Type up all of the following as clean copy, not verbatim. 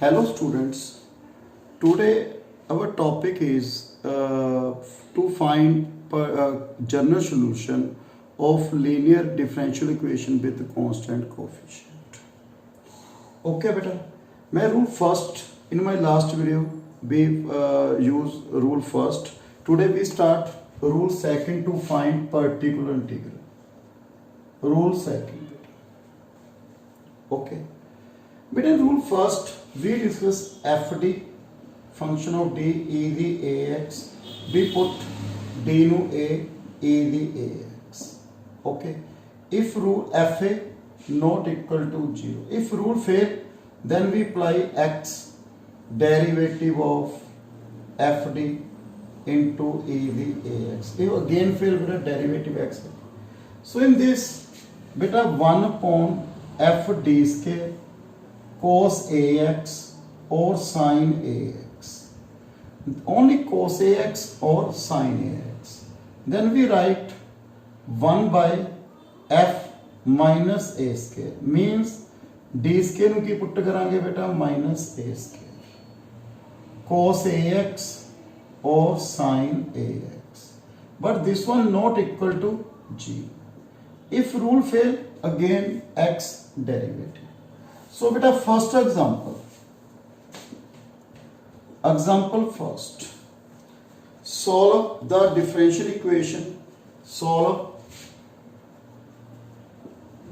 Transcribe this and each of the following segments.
Hello students, today our topic is to find general solution of linear differential equation with constant coefficient. Okay beta, मैं rule first in my last video we use rule first. Today we start rule second to find particular integral. Rule second. Okay. But in rule first, we discuss fd function of d e the ax. We put d nu a e the ax. Okay. If rule fa not equal to 0. If rule fail, then we apply x derivative of fd into e the ax. If again fail with a derivative x. So in this, beta 1 upon f d square cos ax or sin ax, only cos ax or sin ax, then we write 1 by f minus a square, means d square nu की put करांगे बेटा minus a square, cos ax or sin ax, but this one not equal to g. If rule fail, again x derivative. So beta first example first, solve the differential equation, solve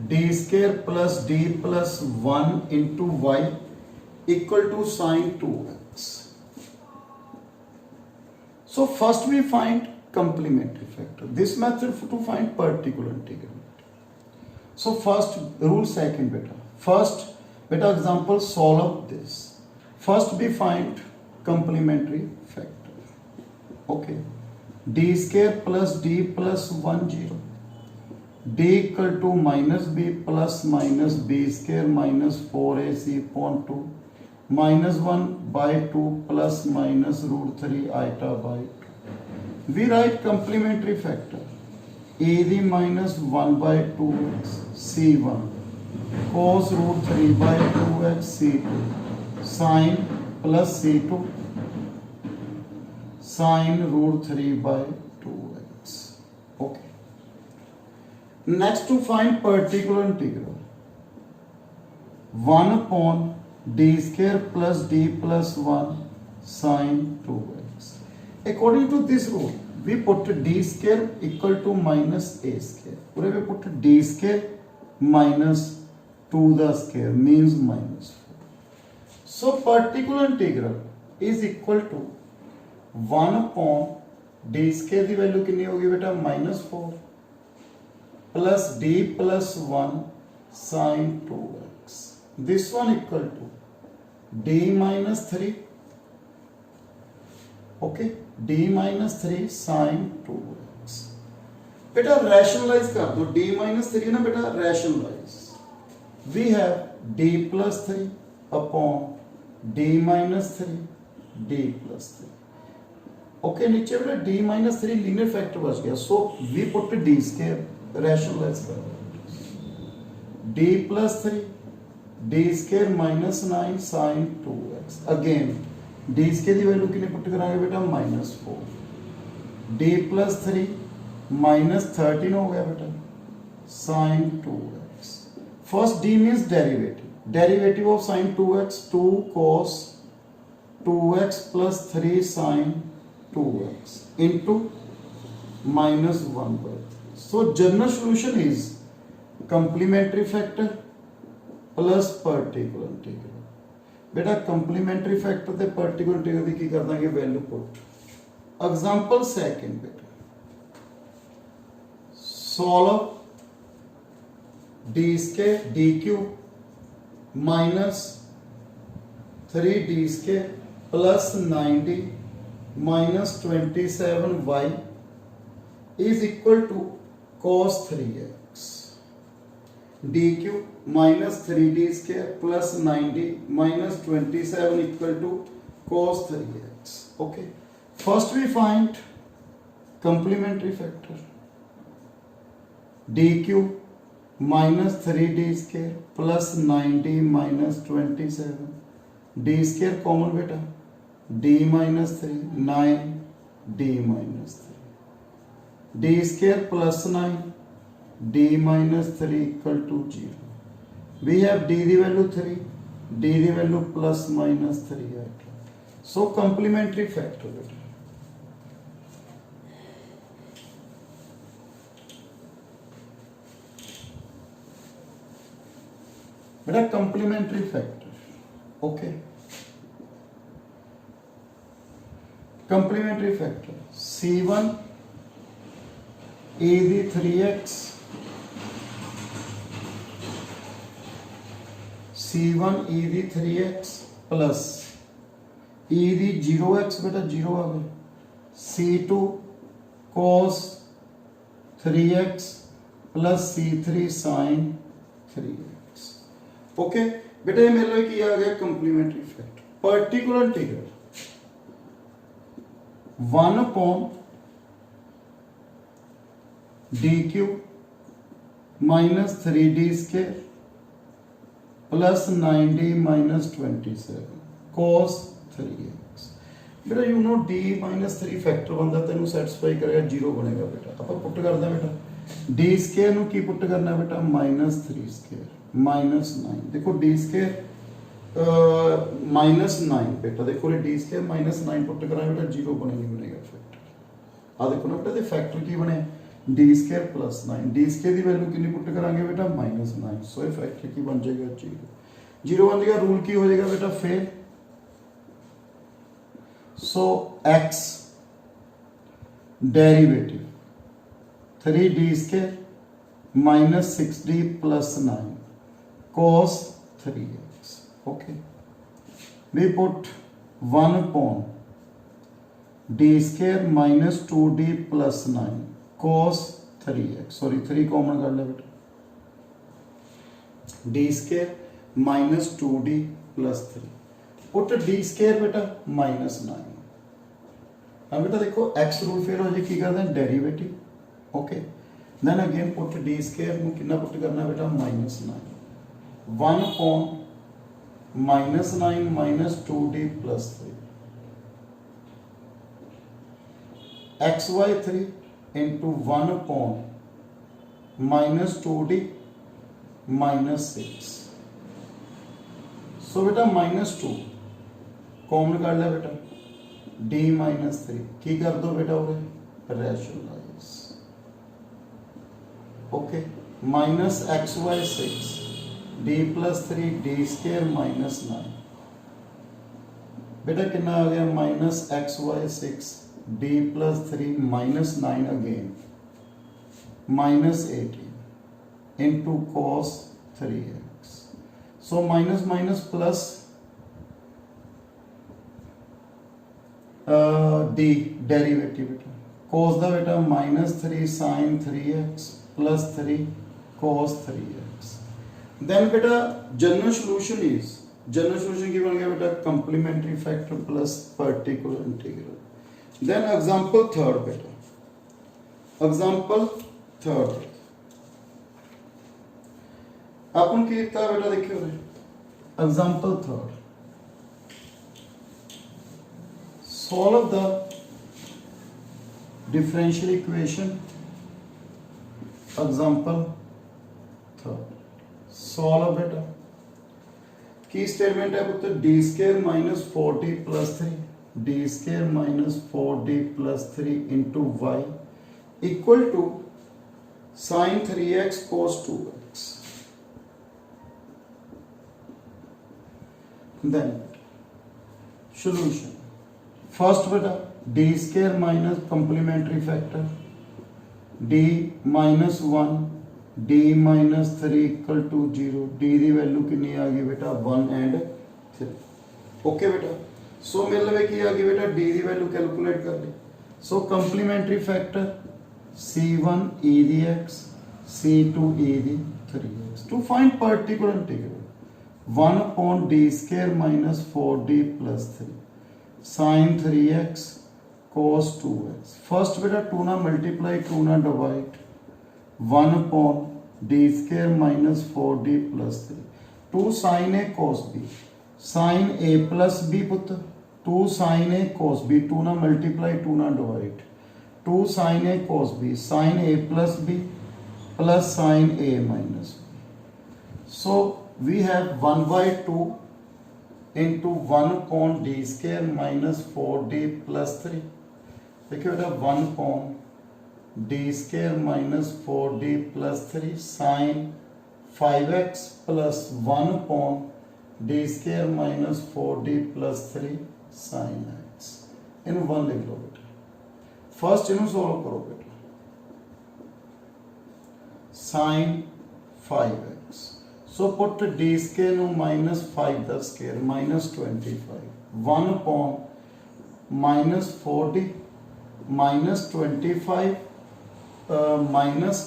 d square plus d plus 1 into y equal to sin 2x. So first we find complementary factor. This method to find particular integral. So first rule second beta. First beta example solve this. First we find complementary factor. Okay. D square plus d plus 1 0. D equal to minus b plus minus b square minus 4ac upon 2 minus 1 by 2 plus minus root 3 iota by 2. We write complementary factor. A the minus 1 by 2x c1 cos root 3 by 2x c2 sin plus c2 sin root 3 by 2x. Okay. Next to find particular integral. 1 upon d square plus d plus 1 sin 2x. According to this rule, we put d square equal to minus a square. Where we put d square minus 2 the square means minus 4. So particular integral is equal to 1 upon d square की वैल्यू कितनी होगी बेटा minus 4 plus d plus 1 sin 2x. This one equal to d minus 3. Okay, d minus 3 sin 2x. बेटा rationalize कर दो, d minus 3 ना बेटा rationalize. We have d plus 3 upon d minus 3 d plus 3. Okay, नीचे बेटा d minus 3 linear factor बच गया. So we put d square rationalize कर दो. d plus 3 d square minus 9 sin 2x. Again d square की वैल्यू कितनी put कराएंगे बेटा minus 4. d plus 3 minus 13 हो गया बेटा sin 2x. First d means derivative. Derivative of sin 2x 2 cos 2x plus 3 sin 2x into minus 1 by 3. So general solution is complementary factor plus particular integral. बेटा complementary factor ਤੇ particular integral ਦੀ ਕੀ ਕਰ ਦਾਂਗੇ value put. Example second बेटा solve d square dq minus 3d square plus 9d minus 27y is equal to cos 3x. dq minus 3d square plus 9d minus 27 equal to cos 3x. Okay. First we find complementary factor. dq minus 3d square plus 9d minus 27 D square common बेटा, D minus 3 9 D minus 3 D square plus 9 D minus 3 equal to 0. We have D the value 3, D the value plus minus 3 है. So complementary factor बेटा, बेटा complementary factor. Okay, complementary factor C1 e the 3x C1 e the 3x प्लस e the 0x बेटा 0 आ गया, C2 cos 3x plus C3 sin 3x. Okay बेटा ये मेरे लिए किया गया complementary factor. Particular integral 1 upon dq minus 3d square plus 9d minus 27 cos 3x. बेटा you know d minus 3 factor बनता तेन सैटिस्फाई करेगा 0 बनेगा बेटा. आप पुट करते हैं बेटा d स्केयर नु की पुट करना बेटा माइनस 3 स्केयर माइनस 9. देखो d स्केयर माइनस 9 बेटा, देखो डी स्केयर माइनस 9 पुट करा बेटा 0 बनेगा फैक्टर. आ देखो ना बेटा दे फैक्टर की बने D square plus 9, D square की वैल्यू कितनी पुट करांगे बेटा माइनस 9. सो ये फैक्टर की बन जाएगा 0 बन जाएगा. रूल की हो जाएगा बेटा fail. So x derivative 3d square minus 6d plus 9 cos 3x. Okay, we put 1 upon d square minus 2d plus 9 cos 3x. Sorry 3 common कर ले बेटा, d square minus 2d plus 3 put d square बेटा minus 9. अब बेटा देखो x rule fail हो जाए की करते हैं derivative. Okay then again put d square में कितना पुट करना बेटा minus 9 1 upon minus 9 minus 2d plus 3 xy3 into 1 upon minus 2d minus 6. so बेटा minus 2 कॉमन कर लिया बेटा d minus 3 की कर दो बेटा उरे rationalize. Okay minus xy6 d plus 3 d square minus 9 बेटा कितना आ गया minus xy6 d plus 3 minus 9 again minus 18 into cos 3x. So minus minus plus d derivative बेटा cos दा बेटा minus 3 sin 3x plus 3 cos 3x. Then बेटा general solution की बन गया बेटा complementary factor plus particular integral. Then example third बेटा, example third अपन की किया बेटा देखियो example third solve the differential equation. Example third solve बेटा की स्टेटमेंट है पुत्र D square minus 4d plus 3 D square minus 4d plus 3 into Y equal to sine 3x cos 2x. Then solution first बेटा D square minus complementary factor d minus 1 d minus 3 equal to 0. d की वैल्यू कितनी आ गई बेटा 1 and 3. Okay बेटा सो मेरे लिए की आ गई बेटा d की वैल्यू कैलकुलेट कर ली. So complementary factor c1 e the x c2 e the 3x. To find particular integral 1 upon d square minus 4d plus 3 sin 3x cos 2x. First बेटा 2 ना मल्टीप्लाई 2 ना divide 1 upon d square minus 4d plus 3 2 sin a cos b sine A plus B पुत्र 2 sine A cos B 2 ना multiply 2 ना divide 2 sine A cos B sine A plus B plus sine A minus B. So we have 1/2 into 1 upon d square minus 4d plus 3। देखिए बेटा 1 upon d square minus 4d plus 3 sine 5x plus 1 upon d square minus 4d plus 3 sine x। इन 1 लिख लो बेटा। First इन्हों solve करो बेटा। Sine 5x so put d square no minus 5 the square minus 25 1 upon minus 4d minus 25 minus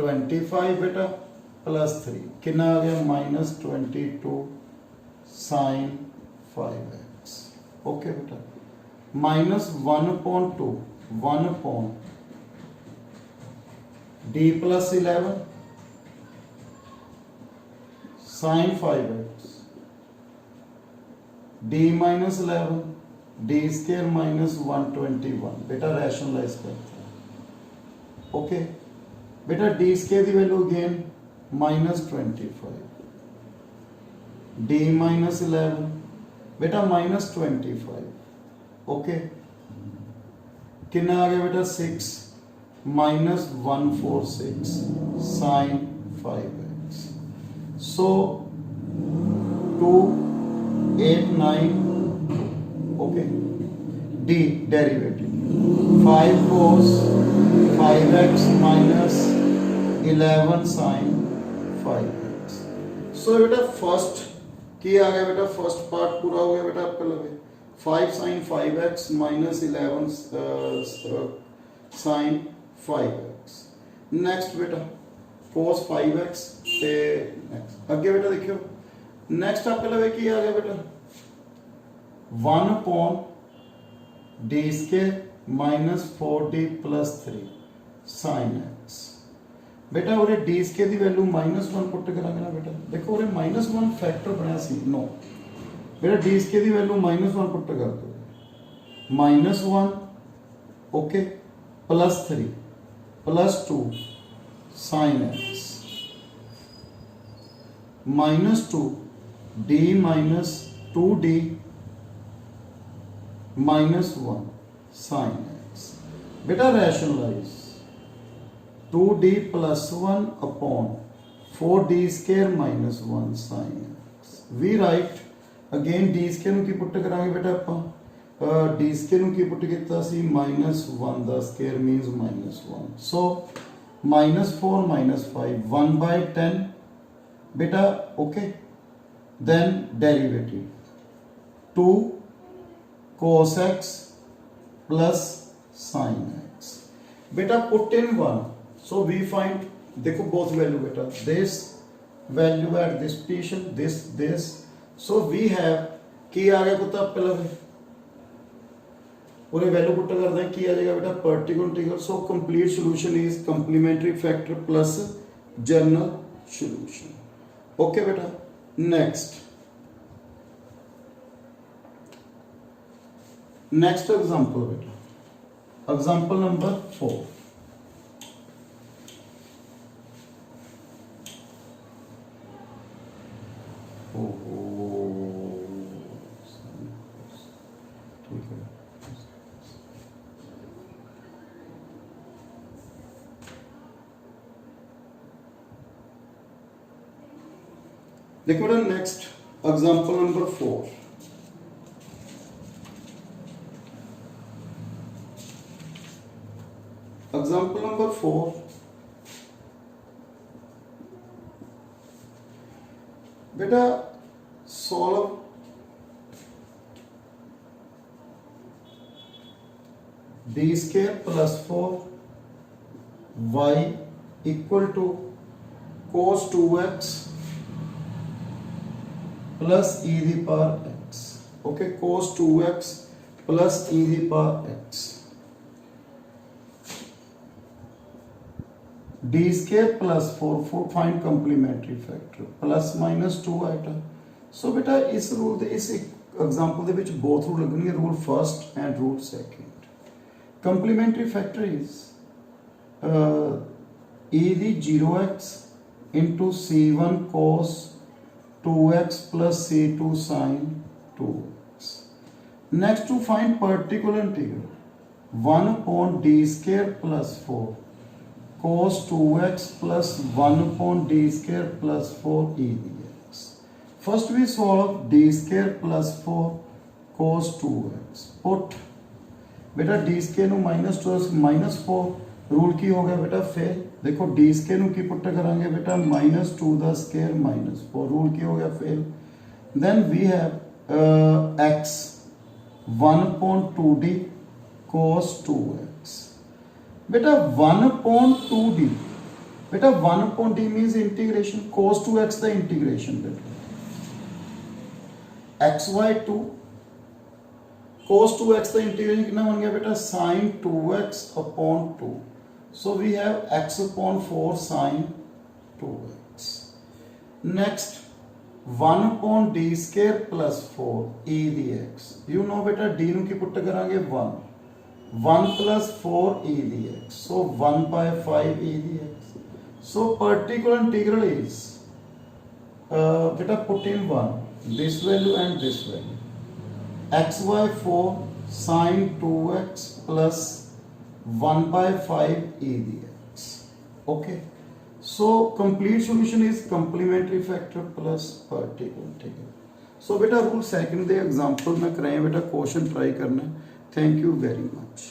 25 बेटा plus 3 कितना आ गया माइनस 22 साइन 5x। ओके बेटा minus 1 upon 2 1 upon d plus 11 sine 5x d minus 11 D square minus 121 बेटा rationalize करते हैं। Okay बेटा D square की value again minus 25 D minus 11 बेटा माइनस 25। ओके कितना आ गया बेटा 6 minus 146 sine 5x। So 2 8 9 okay D derivative 5 cos 5x minus 11 sine 5x। So बेटा फर्स्ट की आ गया बेटा फर्स्ट पार्ट पूरा हो गया बेटा आपका लगे 5 sine 5x minus 11 sine 5x। Next बेटा cos 5x ते नेक्स्ट अगे बेटा देखियो नेक्स्ट आपका लगे की आ गया बेटा 1 upon d square minus 4d plus 3 sine x। बेटा और d square की वैल्यू माइनस 1 पुट करांगे ना बेटा देखो और माइनस 1 फैक्टर बनया सी नो बेटा d square की वैल्यू माइनस 1 पुट कर दो minus 1 okay plus 3 plus 2 sine x minus 2 d minus 2d minus 1 sine x। बेटा rationalise 2d plus 1 upon 4d square minus 1 sine x। We write again d square ਨੂੰ ਕੀ ਪੁੱਟ ਕਰਾਂਗੇ ਬੇਟਾ ਆਪਾਂ d square ਨੂੰ ਕੀ ਪੁੱਟ ਕੀਤਾ ਸੀ माइनस 1 ਦਾ square means minus 1 so minus 4 minus 5 1/10 बेटा okay then derivative 2 cos x plus sin x बेटा put in 1 so we find देखो both value बेटा this value at this position this so we have की आ गया कुत्ता पहले पूरे वैल्यू पुट करते हैं की आ जाएगा बेटा particular integral so complete solution is complementary factor plus general solution. Okay बेटा नेक्स्ट नेक्स्ट एग्जांपल बेटा एग्जांपल नंबर 4 ठीक है देखो बेटा next example number 4 example number 4 बेटा solve d square plus 4 y equal to cos 2x plus e the power x। Okay cos 2x plus e the power x d square plus 4 find complementary factor plus minus 2 item ਸੋ ਬੇਟਾ ਇਸ rule ਦੇ ਇਸ example ਦੇ ਵਿੱਚ ਬੋਥ rule ਲੱਗਣਗੇ, rule first and rule second. Complimentary factor is e the 0x into c1 cos 2x plus c2 sin 2x. Next to find particular integral 1 upon d square plus 4 cos 2x plus 1 upon d square plus 4 e dx. First we solve d square plus 4 cos 2x. Put बेटा d square ਨੂੰ -4 rule की हो गया बेटा fail. देखो d square ਨੂੰ ਕੀ ਪੁੱਟ ਕਰਾਂਗੇ बेटा -2 ਦਾ ਸਕੁਅਰ -4 रूल की हो गया fail. then we have x 1 upon 2d cos 2x। बेटा 1 upon 2d, बेटा 1 upon d means integration, cos 2x ਦਾ integration बेटा xy2 cos 2x ਦਾ integration कितना बन गया बेटा sin 2x upon 2। So we have x upon 4 sin 2x. Next 1 upon d square plus 4 e dx. You know beta d ਨੂੰ ਕੀ ਪੁੱਟ ਕਰਾਂਗੇ 1 plus 4 e dx. So 1 by 5 e dx. So particular integral is beta put in 1 this value and this value, xy4 sin 2x plus 1 by 5 e dx. Okay, so complete solution is complementary factor plus particular integral. So beta rule second ਦੇ example मैं कराए बेटा question try करना। Thank you very much.